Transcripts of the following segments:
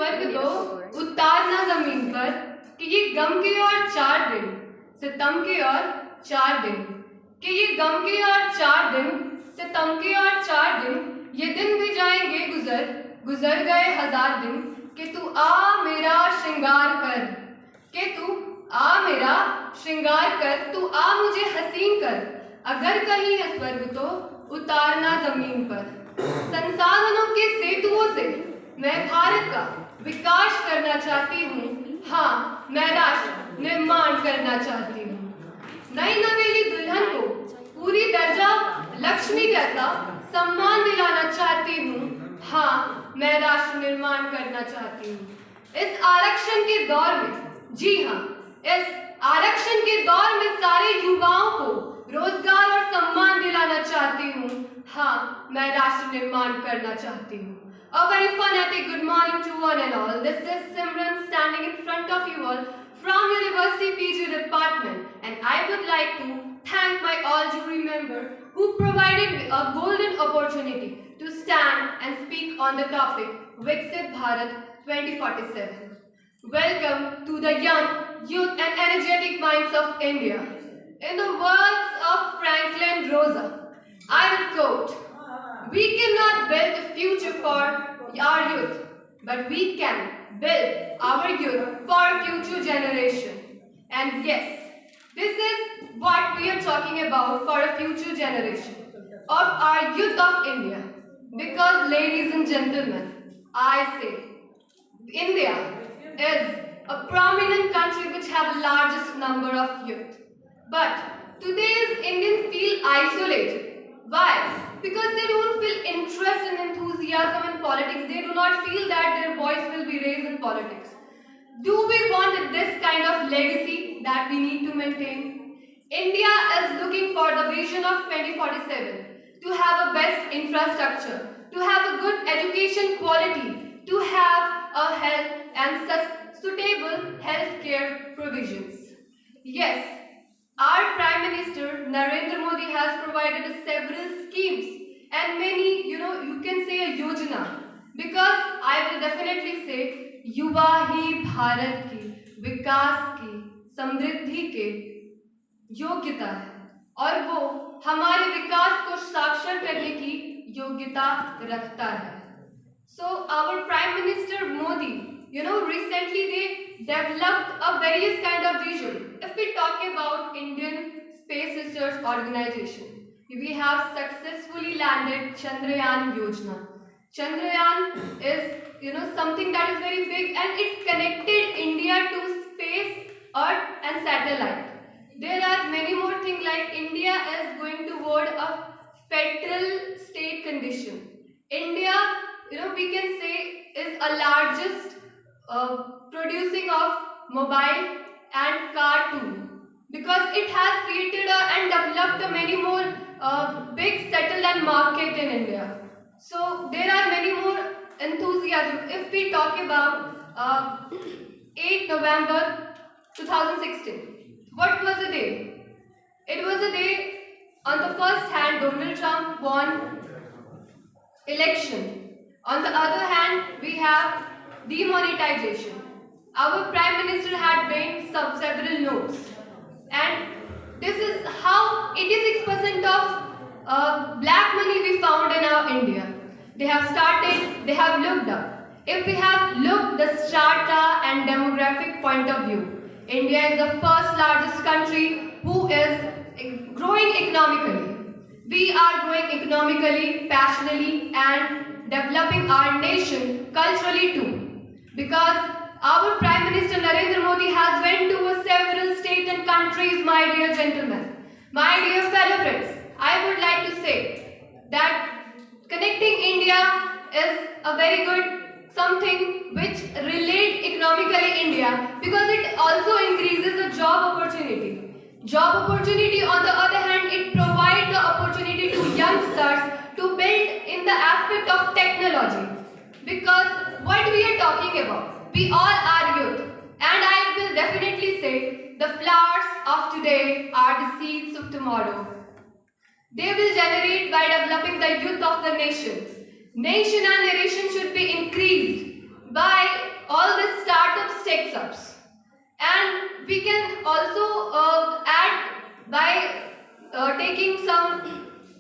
स्वर्ग तो उतारना जमीन पर, कि ये गम के और 4 दिन, सितम के और 4 दिन, कि ये गम के और 4 दिन, सितम के और 4 दिन, ये दिन भी जाएंगे गुजर, गुजर गए 1000 दिन, कि तू आ मेरा श्रृंगार कर, कि तू आ मेरा श्रृंगार कर, तू आ मुझे हसीन कर, अगर कहीं है स्वर्ग तो उतारना जमीन पर। संसाधनों के सेतुओं से मैं भारत का विकास करना चाहती हूँ, हाँ मैं राष्ट्र निर्माण करना चाहती हूँ। नई नवेली दुल्हन को पूरी दर्जा लक्ष्मी जैसा सम्मान दिलाना चाहती हूँ, हाँ मैं राष्ट्र निर्माण करना चाहती हूँ। इस आरक्षण के दौर में, जी हाँ, इस आरक्षण के दौर में सारे युवाओं को रोजगार और सम्मान दिलाना चाहती हूँ, हाँ मैं राष्ट्र निर्माण करना चाहती हूँ। A very phonetic good morning to one and all. This is Simran standing in front of you all from University PG department, and I would like to thank my all jury member who provided me a golden opportunity to stand and speak on the topic Viksit Bharat 2047. Welcome to the young, youth and energetic minds of India. In the words of Franklin Rosa, I will quote, "We cannot build a future for our youth, but we can build our youth for future generation." And yes, this is what we are talking about, for a future generation of our youth of India. Because ladies and gentlemen, I say, India is a prominent country which has the largest number of youth. But today's Indians feel isolated. Why? Because they don't feel interest and enthusiasm in politics. They do not feel that their voice will be raised in politics. Do we want this kind of legacy that we need to maintain? India is looking for the vision of 2047 to have a best infrastructure, to have a good education quality, to have a health and suitable healthcare provisions. Yes, our Prime Minister Narendra Modi has provided several schemes and many, you can say a yojana, because I will definitely say युवा ही भारत की विकास की समृद्धि के योग्यता है, और वो हमारे विकास को साक्षर करने की योग्यता रखता है. So our Prime Minister Modi, recently they developed a various kind of vision. If we talk about Indian Space Research Organization, we have successfully landed Chandrayaan Yojana. Chandrayaan is, something that is very big, and it connected India to space, Earth and satellite. There are many more things, like India is going toward a federal state condition. India, we can say, is a largest producing of mobile and car too, because it has created and developed many more big settled and market in India. So there are many more enthusiasm. If we talk about 8 November 2016, what was the day? It was a day, on the first hand, Donald Trump won election. On the other hand, we have demonetization. Our Prime Minister had made several notes, and this is how 86% of black money we found in our India. They have looked up. If we have looked the strata and demographic point of view, India is the first largest country who is growing economically. We are growing economically, passionately, and developing our nation culturally too. Because our Prime Minister Narendra Modi has went to several states and countries, my dear gentlemen. My dear fellow friends, I would like to say that connecting India is a very good something which relate economically India, because it also increases the job opportunity. Job opportunity, on the other hand, it provides the opportunity to youngsters to build in the aspect of technology. Because what we are talking about, we all are youth, and I will definitely say the flowers of today are the seeds of tomorrow. They will generate by developing the youth of the nation. Nation and narration should be increased by all these startups takes up. And we can also add by taking some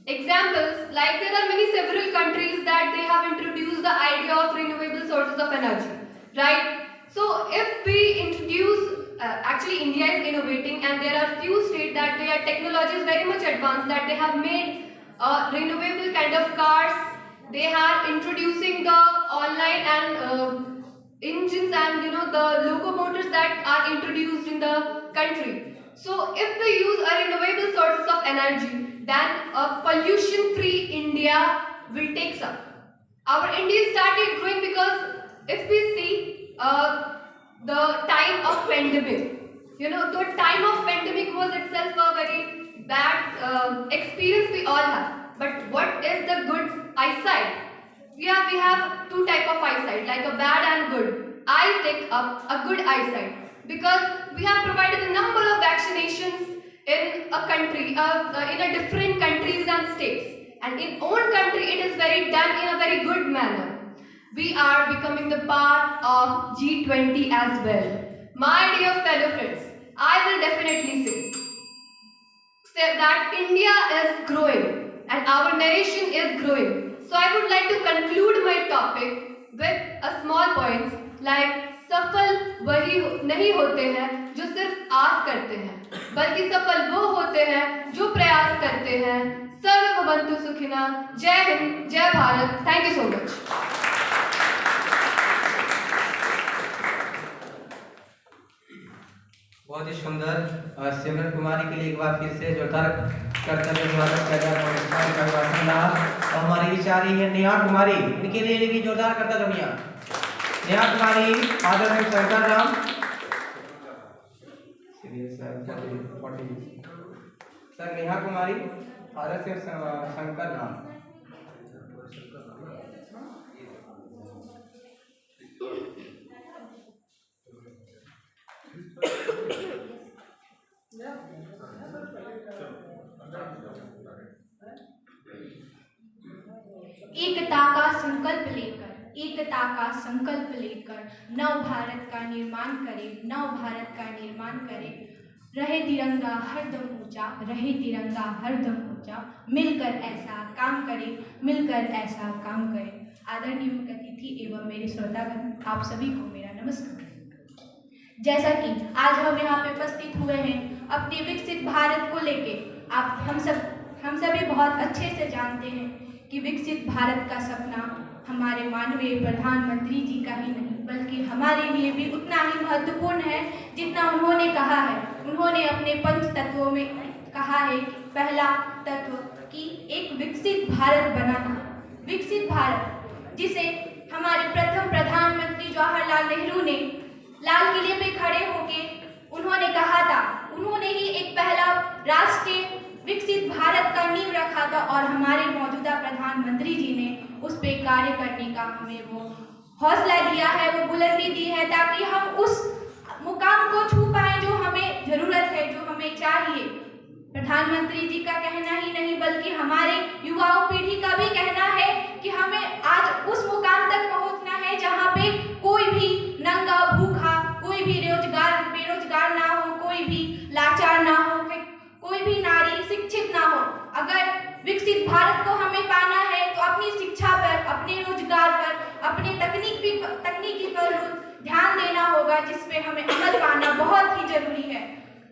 examples, like there are many several countries that they have introduced the idea of renewable sources of energy, right? So if we introduce, actually India is innovating, and there are few states that their technology is very much advanced, that they have made renewable kind of cars. They are introducing the online and engines and the locomotives that are introduced in the country. So if we use a renewable sources of energy, then a pollution-free India will take up. Our India started growing because if we see the time of pandemic, the time of pandemic was itself a very bad experience we all have. But what is the good eyesight? We have two type of eyesight, like a bad and good. I take up a good eyesight because we have provided a number of vaccinations in a country, in a different countries and states, and in own country it is very done in a very good manner. We are becoming the part of G20 as well. My dear fellow friends, I will definitely say that India is growing and our nation is growing. So I would like to conclude my topic with a small points like सफल वही नहीं होते हैं जो सिर्फ आस करते हैं, बल्कि सफल वो होते हैं जो प्रयास करते हैं। सर्वे भवन्तु सुखिनः। जय हिंद, जय Bharat. Thank you so much. बहुत ही सुंदर सिमरन कुमारी के लिए एक बार फिर से जोरदार कर्तव्य स्वागत किया जाए। और हमारी विचारी है नेहा कुमारी, इनके लिए भी जोरदार कर्तव्य दुनिया। Neha Kumari, father name Shankar Ram, sir Neha Kumari, father name Shankar Ram. एकता का संकल्प लेकर नव भारत का निर्माण करें, नव भारत का निर्माण करें। रहे तिरंगा हरदम ऊंचा, रहे तिरंगा हरदम ऊंचा, मिलकर ऐसा काम करें, मिलकर ऐसा काम करें। आदरणीय मुख्य अतिथि एवं मेरे श्रोतागण, आप सभी को मेरा नमस्कार। जैसा कि आज हम यहाँ पे उपस्थित हुए हैं अपने विकसित भारत को लेके, हम सभी बहुत अच्छे से जानते हैं कि विकसित भारत का सपना हमारे माननीय प्रधानमंत्री जी का ही नहीं बल्कि हमारे लिए भी उतना ही महत्वपूर्ण है जितना उन्होंने कहा है। उन्होंने अपने पंच तत्वों में कहा है कि पहला तत्व कि एक विकसित भारत बनाना। विकसित भारत जिसे हमारे प्रथम प्रधानमंत्री जवाहरलाल नेहरू ने लाल किले पे खड़े होके उन्होंने कहा था, उन्होंने ही एक पहला राष्ट्रीय विकसित भारत का नींव रखा था और हमारे मौजूदा प्रधानमंत्री जी ने उस पे कार्य करने का हमें वो हौसला दिया है, वो बुलंदी दी है ताकि हम उस मुकाम को छू पाएं जो हमें जरूरत है, जो हमें चाहिए। प्रधानमंत्री जी का कहना ही नहीं बल्कि हमारे युवाओं पीढ़ी का भी कहना है कि हमें आज उस मुकाम तक पहुंचना है जहां पे कोई भी नंगा भूखा, कोई भी बेरोजगार ना हो, कोई भी लाचार ना हो, कोई भी नारी शिक्षित ना हो। अगर विकसित भारत को हमें पाना है तो अपनी शिक्षा पर, अपने रोजगार पर, अपने तकनीकी पर ध्यान देना होगा, जिसपे हमें अमल पाना बहुत ही जरूरी है।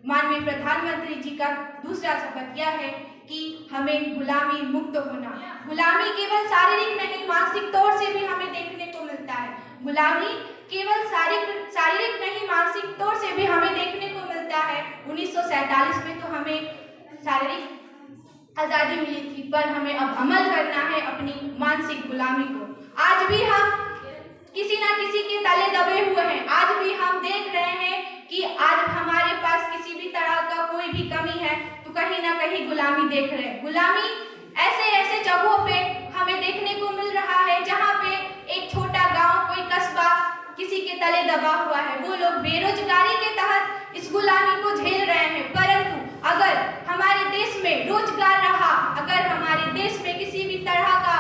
माननीय प्रधानमंत्री जी का दूसरा शपथ यह है कि हमें गुलामी मुक्त होना। गुलामी केवल शारीरिक नहीं, मानसिक तौर से भी हमें देखने को मिलता है। गुलामी केवल शारीरिक नहीं, मानसिक तौर से भी हमें देखने को मिलता है। 1947 में तो हमें शारीरिक आज़ादी मिली थी, पर हमें अब अमल करना है अपनी मानसिक गुलामी को। आज भी हम किसी ना किसी के तले दबे हुए हैं। आज भी हम देख रहे हैं कि आज हमारे पास किसी भी तरह का कोई भी कमी है तो कहीं ना कहीं गुलामी देख रहे हैं। गुलामी ऐसे जगहों पे हमें देखने को मिल रहा है जहाँ पे एक छोटा गांव, कोई कस्बा किसी के तले दबा हुआ है। वो लोग बेरोजगारी के तहत इस गुलामी को झेल रहे हैं। परंतु अगर हमारे देश में रोजगार रहा, अगर हमारे देश में किसी भी तरह का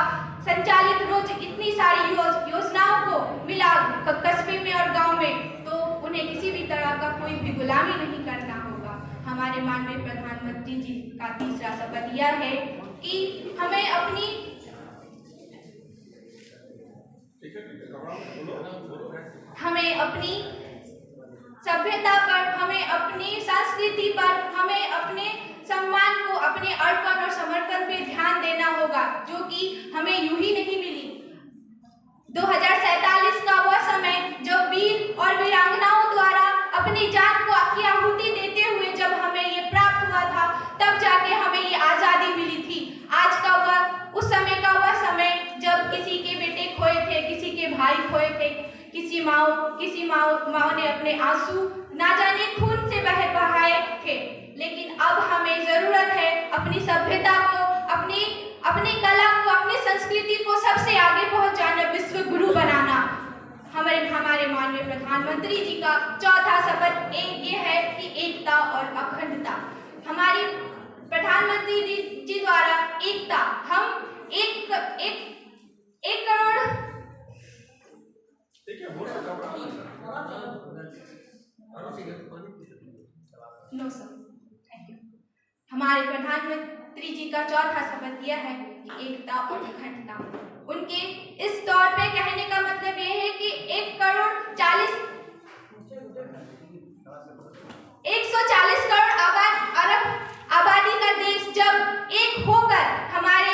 संचालित इतनी सारी योजनाओं को मिला कस्बे में का कोई भी गुलामी नहीं करना होगा। हमारे माननीय प्रधानमंत्री जी का तीसरा शपथ यह है कि हमें अपनी सभ्यता पर, हमें अपनी संस्कृति पर, हमें अपने सम्मान को, अपने अर्पण और समर्पण पे ध्यान देना होगा, जो कि हमें यूं ही नहीं मिली। 2047 का वह समय जब वीर और वीरांगनाओं द्वारा अपनी जान को की आहुति देते हुए जब हमें ये प्राप्त हुआ था, तब जाके हमें ये आज़ादी मिली थी। आज का वह उस समय का वह समय जब किसी के बेटे खोए थे, किसी के भाई खोए थे, किसी माँ ने अपने आंसू ना जाने खून से बहाए थे। लेकिन अब हमें जरूरत है अपनी सभ्यता को, अपनी कला को, अपनी संस्कृति को सबसे आगे पहुंचाना, विश्व गुरु बनाना। हमारे माननीय प्रधानमंत्री जी का चौथा शपथ ये है कि एकता और अखंडता। हमारी प्रधानमंत्री जी द्वारा एकता, हम एक करोड़ हमारे प्रधानमंत्री जी का चौथा शपथ यह है कि एकता और अखंडता। उनके इस दौर पे कहने का मतलब यह है कि 140 करोड़ अरब आबादी का देश जब एक होकर हमारे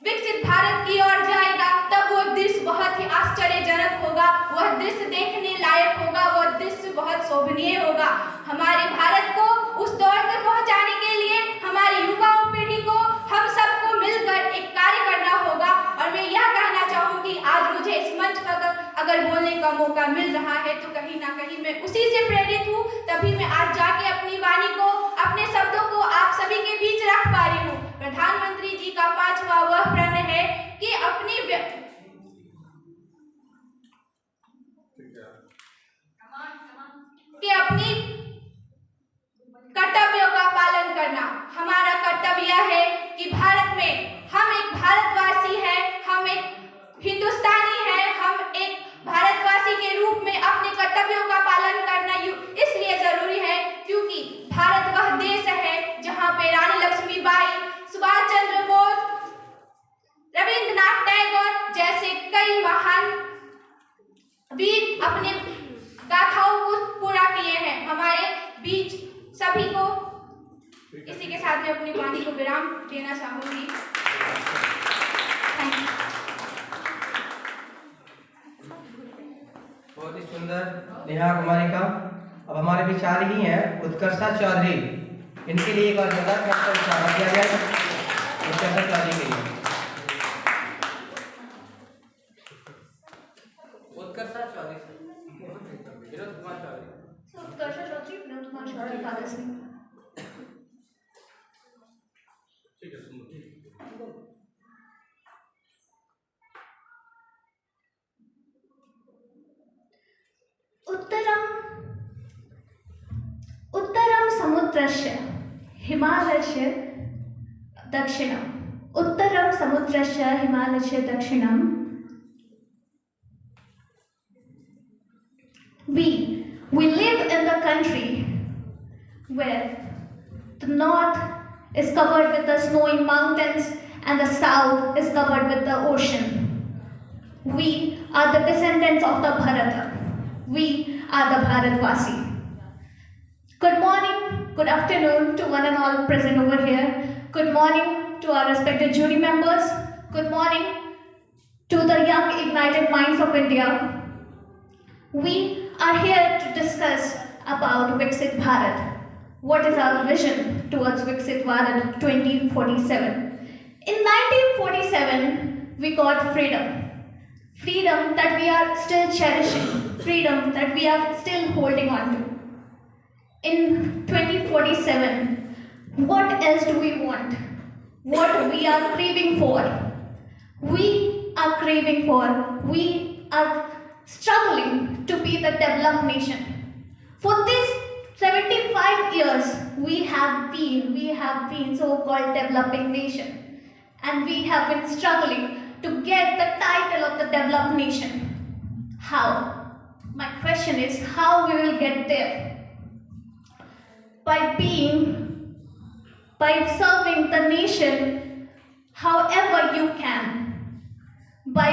विकसित भारत की ओर जाएगा, तब वो दृश्य बहुत ही आश्चर्यजनक होगा, वह दृश्य देखने लायक होगा, वह दृश्य बहुत शोभनीय होगा। हमारे भारत को उस दौर तक पहुंचाने के लिए हमारी युवाओं पीढ़ी को, हम सबको मिलकर एक कार्य करना होगा। और मैं यह कहना चाहूंगी, आज मुझे इस मंच पर अगर बोलने का मौका मिल रहा है तो कहीं ना कहीं मैं उसी से प्रेरित हूँ, तभी मैं आज जाके अपनी वाणी को, अपने शब्दों को आप सभी के बीच रख पा रही हूँ। प्रधानमंत्री जी का पांचवा वह प्रण है कि अपनी कर्तव्यों का पालन करना। हमारा कर्तव्य है कि भारत में हम एक भारतवासी है, हम एक हिंदुस्तानी है, हम एक भारतवासी के रूप में अपने कर्तव्यों का पालन करना इसलिए जरूरी है क्योंकि भारत वह देश है जहाँ पे रानी लक्ष्मीबाई, सुभाष चंद्र बोस, रविंद्रनाथ टैगोर जैसे कई महान वीर अपने गाथाओं को पूरा किए हैं। हमारे बीच सभी को इसी के साथ मैं अपनी वाणी को विराम देना चाहूंगी। बहुत ही सुंदर नेहा कुमारी का। अब हमारे विचार ही हैं उत्कर्षा चौधरी, इनके लिए एक और जोरदार इशारा किया जाए। उत्कर्षा चौधरी के लिए उत्कर्षा चौधरी, विनोद कुमार चौधरी, उत्कर्षा चौधरी, विनोद कुमार चौधरी, फादर सिंह। उत्तरम समुद्रस्य हिमालयस्य दक्षिणम। उत्तरम समुद्रस्य हिमालयस्य दक्षिणम। We live in the country where the north is covered with the snowy mountains and the south is covered with the ocean. We are the descendants of the Bharata. We are the Bharatvasi. Good morning, good afternoon to one and all present over here. Good morning to our respected jury members. Good morning to the young ignited minds of India. We are here to discuss about Viksit Bharat. What is our vision towards Viksit Bharat 2047? In 1947, we got freedom. Freedom that we are still cherishing. Freedom that we are still holding on to. In 2047, what else do we want? What we are craving for? We are struggling to be the developed nation. For this 75 years, we have been so-called developing nation, and we have been struggling to get the title of the developed nation. How? My question is how we will get there? By serving the nation however you can, by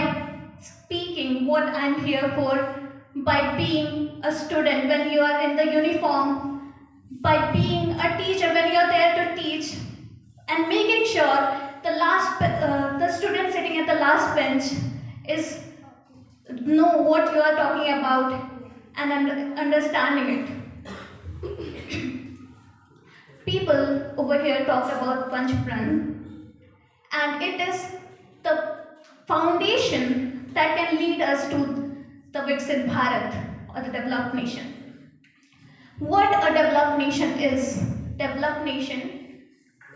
speaking what I'm here for, by being a student when you are in the uniform, by being a teacher when you're there to teach, and making sure the student sitting at the last bench is know what you are talking about and understanding it. People over here talked about Panchpran, and it is the foundation that can lead us to the Viksit Bharat or the developed nation. What a developed nation is? Developed nation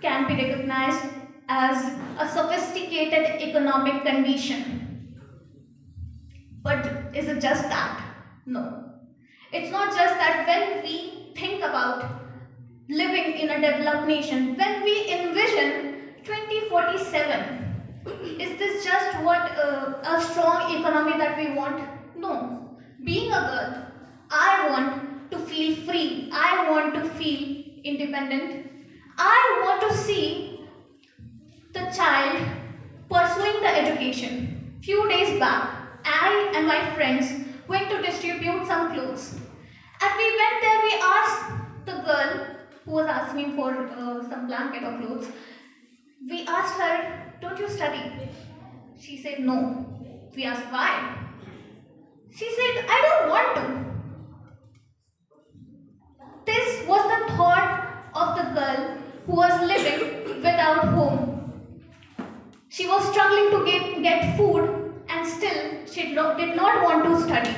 can be recognized as a sophisticated economic condition. But is it just that? No. It's not just that. When we think about living in a developed nation, when we envision 2047, is this just what a strong economy that we want? No. Being a girl, I want to feel free. I want to feel independent. I want to see the child pursuing the education. Few days back, I and my friends went to distribute some clothes. And we went there, we asked the girl who was asking for some blanket or clothes. We asked her, don't you study? She said no. We asked why? She said, I don't want to. This was the thought of the girl who was living without home. She was struggling to get food, and still she did not want to study.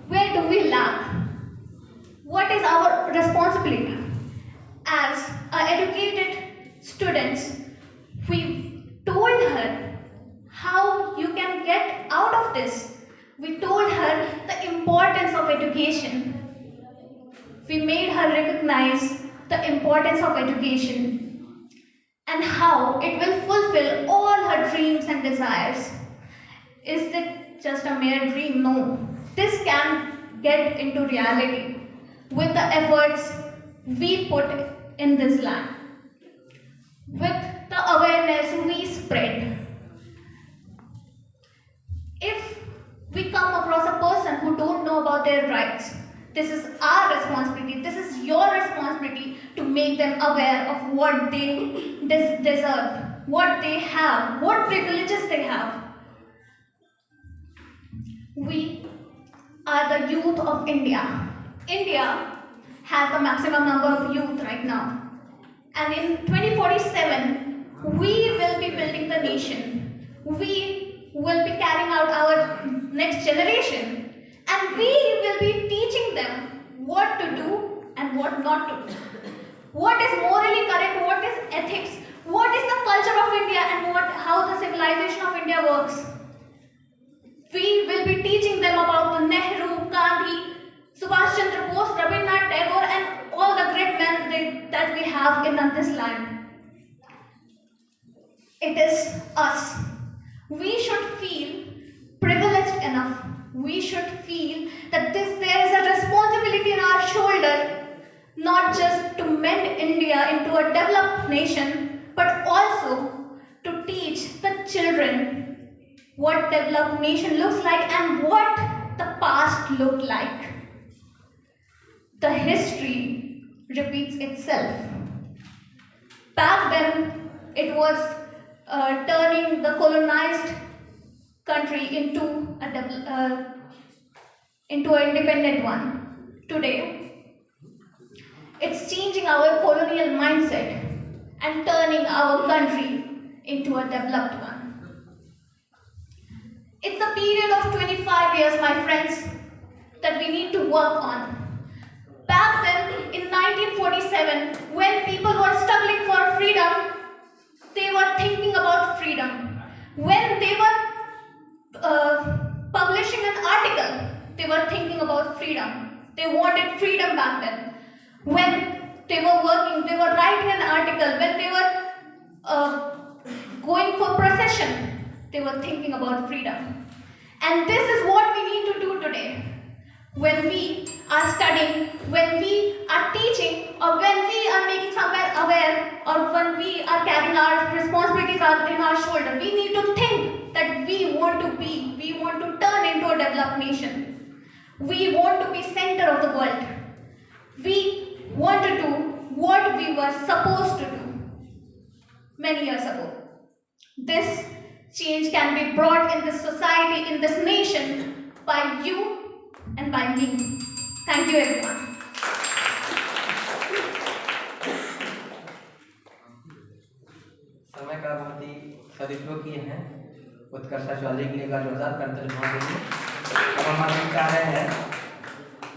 Where do we lack? What is our responsibility? As educated students, we told her how you can get out of this. We told her the importance of education. We made her recognize the importance of education and how it will fulfill all her dreams and desires. Is it just a mere dream? No. This can get into reality with the efforts we put in this land, with the awareness we spread. If we come across a person who don't know about their rights, this is our responsibility, this is your responsibility to make them aware of what they deserve, what they have, what privileges they have. We are the youth of India. India has the maximum number of youth right now. And in 2047, we will be building the nation. We will be carrying out our next generation. And we will be teaching them what to do and what not to do. What is morally correct, what is ethics, what is the culture of India, and how the civilization of India works. We will be teaching them about the Nehru, Gandhi, Subhash Chandra Bose, Rabindranath Tagore, and all the great men that we have in this land. It is us. We should feel privileged enough. We should feel that there is a responsibility on our shoulder, not just to mend India into a developed nation, but also to teach the children what developed nation looks like and what the past looked like. The history repeats itself. Back then, it was turning the colonized country into an independent one. Today, it's changing our colonial mindset and turning our country into a developed one. It's a period of 25 years, my friends, that we need to work on. Back then, in 1947, when people were struggling for freedom, they were thinking about freedom. When they were publishing an article, they were thinking about freedom. They wanted freedom back then. When they were working, they were writing an article. When they were going for procession, they were thinking about freedom. And this is what we need to do today. when we are studying, when we are teaching, or when we are making somewhere aware, or when we are carrying our responsibilities in our shoulder, we need to think that we want to turn into a developed nation. We want to be center of the world. We want to do what we were supposed to do many years ago. This change can be brought in this society, in this nation, by you and by me. Thank you, everyone. समय का बहुत ही सदुपयोग किए हैं उत्कर्षा चौधरी के लिए जोरदार करते हुए। अब हमारे आ रहे हैं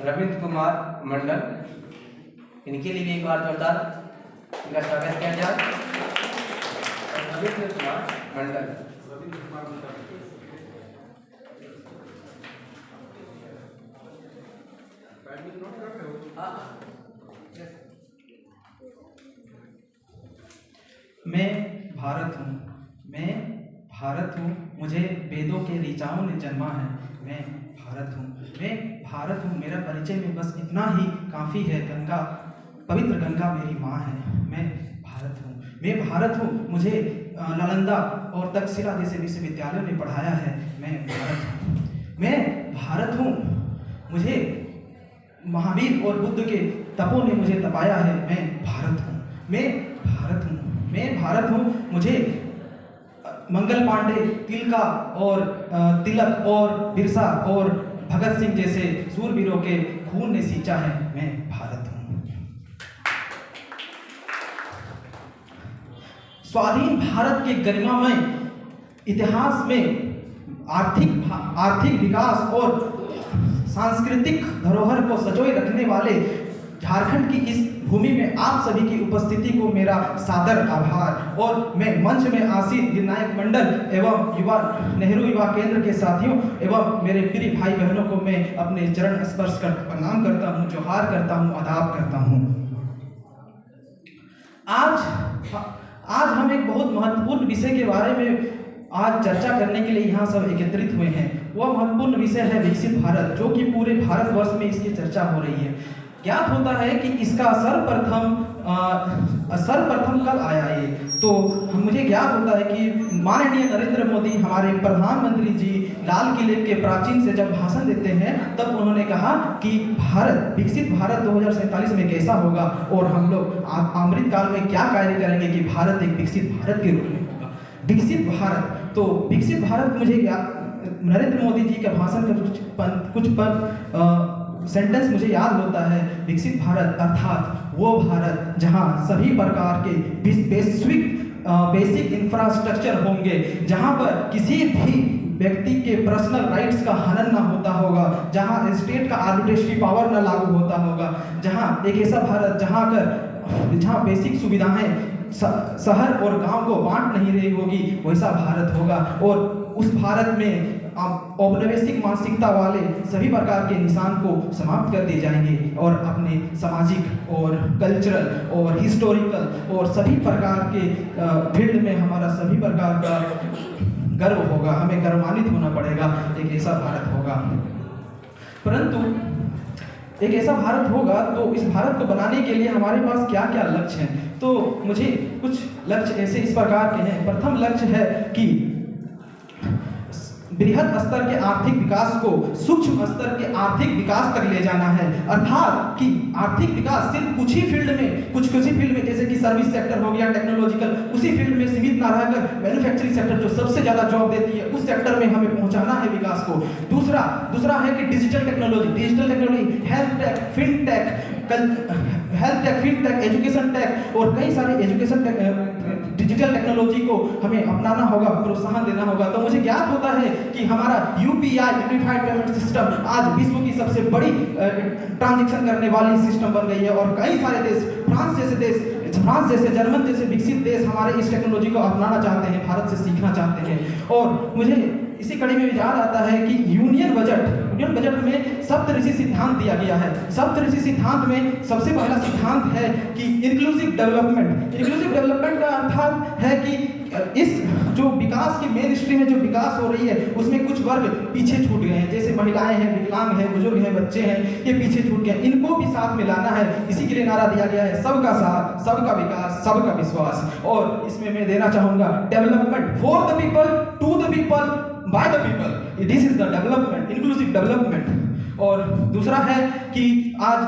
रविंद्र कुमार मंडल, इनके लिए भी एक बार जोरदार इनका स्वागत किया जाए। रविंद्र कुमार मंडल। मैं भारत हूँ, मुझे वेदों के ऋचाओं ने जन्मा है। मैं भारत हूँ, मेरा परिचय में बस इतना ही काफ़ी है। गंगा, पवित्र गंगा मेरी माँ है। मैं भारत हूँ, मुझे नालंदा और तक्षशिला जैसे विश्वविद्यालयों ने पढ़ाया है। मैं भारत हूँ, मुझे महावीर और बुद्ध के तपों ने मुझे तपाया है। मैं भारत हूँ, मुझे मंगल पांडे, तिलक और बिरसा और भगत सिंह जैसे सूरवीरों के खून ने सींचा है। मैं भारत हूँ। स्वाधीन भारत के गरिमामय इतिहास में आर्थिक विकास और सांस्कृतिक धरोहर को संजोए रखने वाले झारखंड की इस भूमि में आप सभी की उपस्थिति को मेरा सादर आभार। और मैं मंच में आसीन निर्णायक मंडल एवं नेहरू युवा केंद्र के साथियों एवं मेरे प्रिय भाई बहनों को मैं अपने चरण स्पर्श कर प्रणाम करता हूँ, जोहार करता हूँ, आदाब करता हूँ। आज हम एक बहुत महत्वपूर्ण विषय के बारे में आज चर्चा करने के लिए यहाँ सब एकत्रित हुए हैं। वह महत्वपूर्ण विषय है विकसित भारत, जो कि पूरे भारतवर्ष में इसकी चर्चा हो रही है। ज्ञात होता है कि इसका सर्वप्रथम कल आया है, तो मुझे ज्ञात होता है कि माननीय नरेंद्र मोदी हमारे प्रधानमंत्री जी लाल किले के प्राचीन से जब भाषण देते हैं तब उन्होंने कहा कि विकसित भारत 2047 में कैसा होगा और हम लोग अमृत काल में क्या कार्य करेंगे कि भारत एक विकसित भारत के रूप में होगा। विकसित भारत मुझे नरेंद्र मोदी जी के भाषण का कुछ पद सेंटेंस मुझे याद होता है। विकसित भारत अर्थात वो भारत जहां सभी प्रकार के बेसिक इंफ्रास्ट्रक्चर होंगे, जहां पर किसी भी व्यक्ति के पर्सनल राइट्स का हनन ना होता होगा, जहां स्टेट का आर्बिट्रेटरी पावर ना लागू होता होगा, जहां एक ऐसा भारत जहां बेसिक सुविधाएं शहर और गांव को बांट नहीं रही होगी, वैसा भारत होगा। और उस भारत में औपनिवेशिक मानसिकता वाले सभी प्रकार के निशान को समाप्त कर दिए जाएंगे और अपने सामाजिक और कल्चरल और हिस्टोरिकल और सभी प्रकार के फील्ड में हमारा सभी प्रकार का गर्व होगा, हमें गर्वान्वित होना पड़ेगा। एक ऐसा भारत होगा, परंतु एक ऐसा भारत होगा तो इस भारत को बनाने के लिए हमारे पास क्या क्या लक्ष्य हैं। तो मुझे कुछ लक्ष्य ऐसे इस प्रकार के हैं। प्रथम लक्ष्य है कि बृहद स्तर के आर्थिक विकास को सूक्ष्म स्तर के आर्थिक विकास तक ले जाना है, अर्थात कि आर्थिक विकास सिर्फ कुछ ही फील्ड में, कुछ ही फील्ड में, जैसे कि सर्विस सेक्टर हो गया, टेक्नोलॉजिकल, उसी फील्ड में सीमित ना रहकर मैन्युफैक्चरिंग सेक्टर जो सबसे ज्यादा जॉब देती है उस सेक्टर में हमें पहुंचाना है विकास को। दूसरा है कि digital technology, health tech, fintech, education tech और कई सारे डिजिटल टेक्नोलॉजी को हमें अपनाना होगा, प्रोत्साहन देना होगा। तो मुझे ज्ञात होता है कि हमारा यूपीआई यूनिफाइड पेमेंट सिस्टम आज विश्व की सबसे बड़ी ट्रांजैक्शन करने वाली सिस्टम बन गई है और कई सारे देश, फ्रांस जैसे, जर्मन जैसे विकसित देश हमारे इस टेक्नोलॉजी को अपनाना चाहते हैं, भारत से सीखना चाहते हैं। और मुझे इसी कड़ी में याद आता है कि यूनियन बजट में सप्तऋषि सिद्धांत दिया गया है। सप्तऋषि सिद्धांत में सबसे पहला सिद्धांत है कि इंक्लूसिव डेवलपमेंट का अर्थात है कि इस जो विकास की मेन स्ट्रीम में जो विकास हो रही है उसमें कुछ वर्ग पीछे छूट गए हैं, जैसे महिलाएं हैं, विकलांग हैं, बुजुर्ग हैं, बच्चे हैं, ये पीछे छूट गए। इनको भी साथ में लाना है, इसी के लिए नारा दिया गया है सबका साथ, सबका विकास, सबका विश्वास। और इसमें मैं देना चाहूँगा development for the people, to the people, by the people, this is the development, inclusive development. और दूसरा है कि आज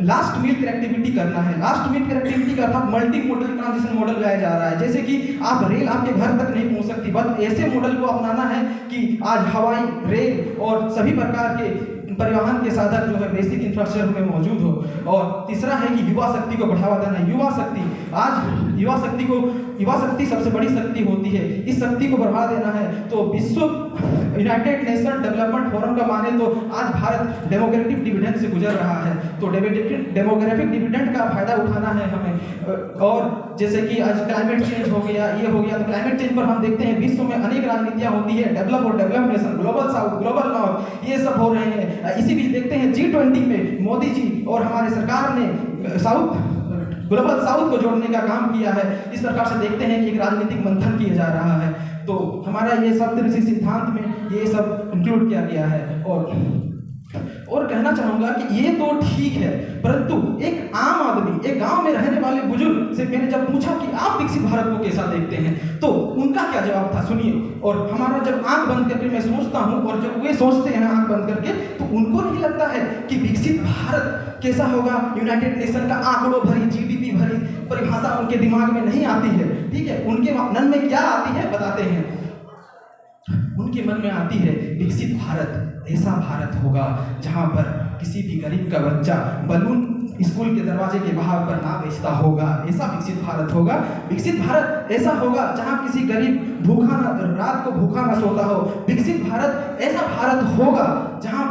लास्ट मील कनेक्टिविटी करना है। लास्ट मील कनेक्टिविटी का अर्थात मल्टी मोडल ट्रांजिशन मॉडल लाया जा रहा है, जैसे कि आप रेल आपके घर तक नहीं पहुंच सकती, बस ऐसे मॉडल को अपनाना है कि आज हवाई, रेल और सभी प्रकार के परिवहन के साधन जो है बेसिक इंफ्रास्ट्रक्चर में मौजूद हो। और तीसरा है कि युवा शक्ति को बढ़ावा देना। युवा शक्ति, आज युवा शक्ति सबसे बड़ी शक्ति होती है, इस शक्ति को बढ़ावा देना है। तो विश्व यूनाइटेड नेशन डेवलपमेंट फोरम का माने तो आज भारत डेमोग्राफिक डिविडेंड से गुजर रहा है, तो डेमोग्राफिक डिविडेंड का फायदा उठाना है हमें। और जैसे कि आज क्लाइमेट चेंज हो गया, ये हो गया, तो क्लाइमेट चेंज पर हम देखते हैं विश्व में अनेक राजनीतियां होती है, डेवलप और develop nation, global south, global north, ये सब हो रहे हैं। इसी बीच देखते हैं G20 में मोदी जी और हमारे सरकार ने ग्लोबल साउथ को जोड़ने का काम किया है। इस प्रकार से देखते हैं कि एक राजनीतिक मंथन किया जा रहा है। तो हमारा ये सप्तऋषि सिद्धांत में ये सब इंक्लूड किया गया है। और कहना चाहूंगा कि ये तो ठीक है, परंतु एक आम आदमी, एक गांव में रहने वाले बुजुर्ग से मैंने जब पूछा कि आप विकसित भारत को कैसा देखते हैं, तो उनका क्या जवाब था सुनिए। और हमारा जब आंख बंद करके मैं सोचता हूं और जब वे सोचते हैं आंख बंद करके, तो उनको नहीं लगता है कि विकसित भारत कैसा होगा। यूनाइटेड नेशन का आंकड़ों भरी, जीडीपी भरी परिभाषा उनके दिमाग में नहीं आती है, ठीक है। उनके मन में क्या आती है बताते हैं, उनके मन में आती है विकसित भारत ऐसा भारत होगा जहां पर किसी भी गरीब का बच्चा बलून स्कूल के दरवाजे के बाहर पर ना बेचता होगा, ऐसा विकसित भारत होगा। विकसित भारत ऐसा होगा जहां किसी गरीब रात को भूखा ना सोता हो। विकसित भारत ऐसा भारत होगा जहां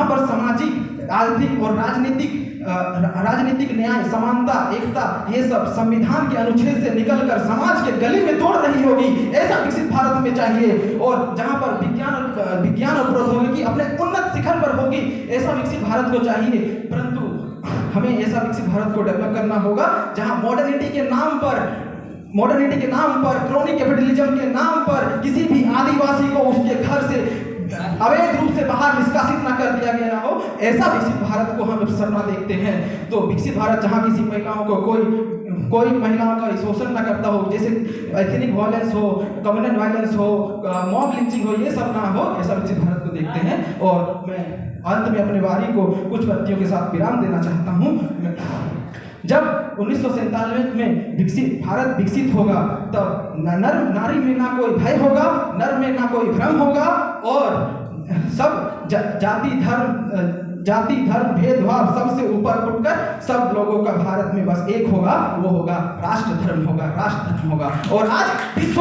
पर सामाजिक, आर्थिक और राजनीतिक न्याय, समानता, एकता, ये सब संविधान के अनुच्छेद से निकलकर समाज के गली में दौड़ रही होगी, ऐसा विकसित भारत में चाहिए। और जहां पर विज्ञान और प्रौद्योगिकी अपने उन्नत शिखर पर होगी, ऐसा विकसित भारत को चाहिए। परंतु हमें ऐसा विकसित भारत को डेवलप करना होगा जहां मॉडर्निटी के नाम पर, क्रोनिक कैपिटलिज्म के नाम पर किसी भी आदिवासी को उसके घर से अवैध रूप से बाहर निष्कासित न कर दिया गया हो, ऐसा विकसित भारत को हम सपना देखते हैं। तो विकसित भारत जहां किसी महिलाओं को कोई महिलाओं का शोषण न करता हो, जैसे एथनिक वायलेंस हो, कम्युनल वायलेंस हो, मॉब लिंचिंग हो, ये सब ना हो, ऐसा विकसित भारत को देखते हैं। और मैं अंत में अपने वारी को कुछ पत्तियों के साथ विराम देना चाहता हूँ। जब 1947 में भारत विकसित होगा, तब नर नारी में ना कोई भय होगा, नर में ना कोई भ्रम होगा, और सब जाति धर्म भेदभाव सबसे ऊपर उठकर सब लोगों का भारत में बस एक होगा, वो होगा राष्ट्र धर्म होगा। और आज विश्व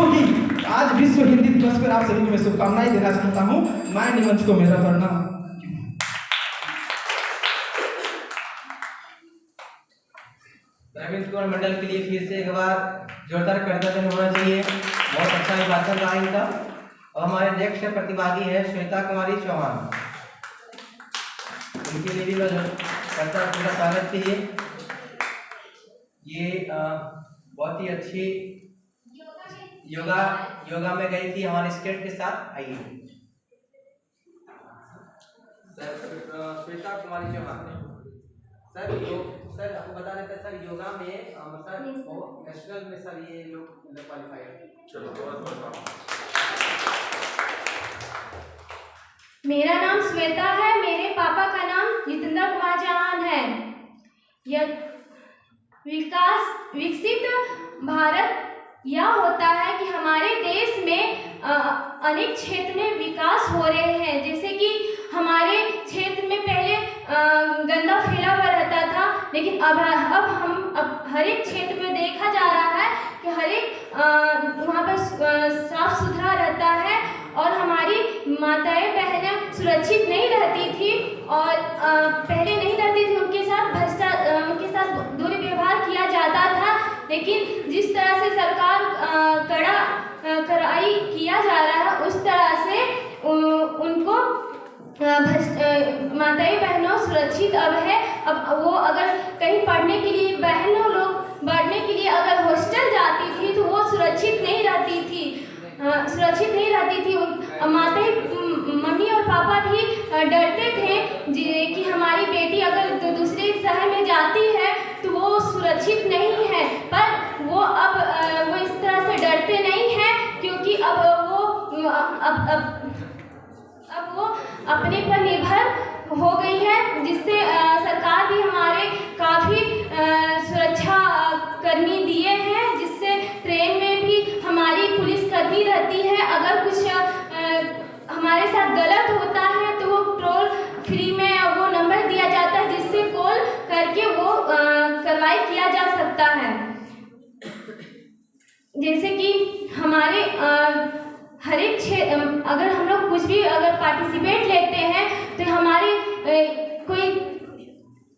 हिंदी दिवस पर आप सभी को मैं शुभकामनाएं देना चाहता हूँ। माननीय मंच को मेरा प्रणाम। प्रवीण कुमार मंडल के लिए फिर से एक बार जोरदार करतब होना चाहिए, बहुत अच्छा भाषण रहा इनका। और हमारे नेक्स्ट प्रतिभागी है श्वेता कुमारी चौहान, उनके लिए भी मैं करतब पूरा स्वागत चाहिए। ये बहुत ही अच्छी योगा में गई थी हमारे स्टेट के साथ। आइए श्वेता कुमारी चौहान। सर आपको बता देते हैं सर, योगा में सर नेशनल में सर ये लोग क्वालिफाइड। चलो मेरा नाम श्वेता है, मेरे पापा का नाम जितेंद्र कुमार चौहान है। यह विकसित भारत यह होता है कि हमारे देश में अनेक क्षेत्र में विकास हो रहे हैं। जैसे कि हमारे क्षेत्र में पहले गंदा फैला हुआ रहता था, लेकिन अब हर एक क्षेत्र में देखा जा रहा है कि हर एक वहाँ पर साफ सुथरा रहता है और हमारी माताएं बहनें सुरक्षित नहीं रहती थी और पहले नहीं रहती थी, उनके साथ दुर्व्यवहार किया जाता था। लेकिन जिस तरह से सरकार कड़ाई किया जा रहा है, उस तरह से उनको माताएं बहनों सुरक्षित अब है। अब वो अगर कहीं पढ़ने के लिए बहनों लोग पढ़ने के लिए अगर हॉस्टल जाती थी थी तो वो सुरक्षित नहीं रहती थी। मम्मी और पापा भी डरते थे कि हमारी बेटी अगर दूसरे शहर में जाती है तो वो सुरक्षित नहीं है। पर वो इस तरह से डरते नहीं हैं, क्योंकि अब वो अपने पर निर्भर हो गई है, जिससे सरकार भी हमारे काफ़ी सुरक्षा कर्मी दिए हैं, जिससे ट्रेन में भी हमारी पुलिस कर्मी रहती है। अगर कुछ हमारे साथ गलत होता है तो वो टोल फ्री में वो नंबर दिया जाता है, जिससे कॉल करके वो कार्रवाई किया जा सकता है। जैसे कि हमारे हर एक अगर हम लोग कुछ भी अगर पार्टिसिपेट लेते हैं तो हमारे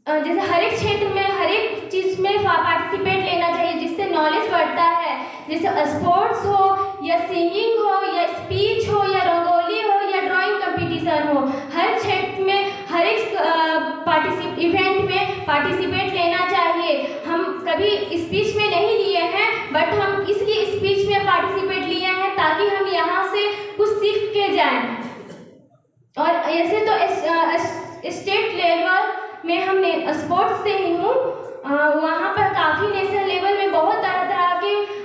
जैसे हर एक क्षेत्र में हर एक चीज़ में पार्टिसिपेट लेना चाहिए, जिससे नॉलेज बढ़ता है। जैसे स्पोर्ट्स हो या सिंगिंग हो या स्पीच हो या रंगोली हो या ड्राइंग कंपटीशन हो, हर क्षेत्र में हर एक इवेंट में पार्टिसिपेट लेना चाहिए। हम कभी स्पीच में नहीं लिए हैं, बट हम इसलिए स्पीच में पार्टिसिपेट लिए हैं ताकि हम यहाँ से कुछ सीख के जाएं। और ऐसे तो स्टेट लेवल में हमने स्पोर्ट्स से ही हूँ, वहाँ पर काफ़ी नेशनल लेवल में बहुत तरह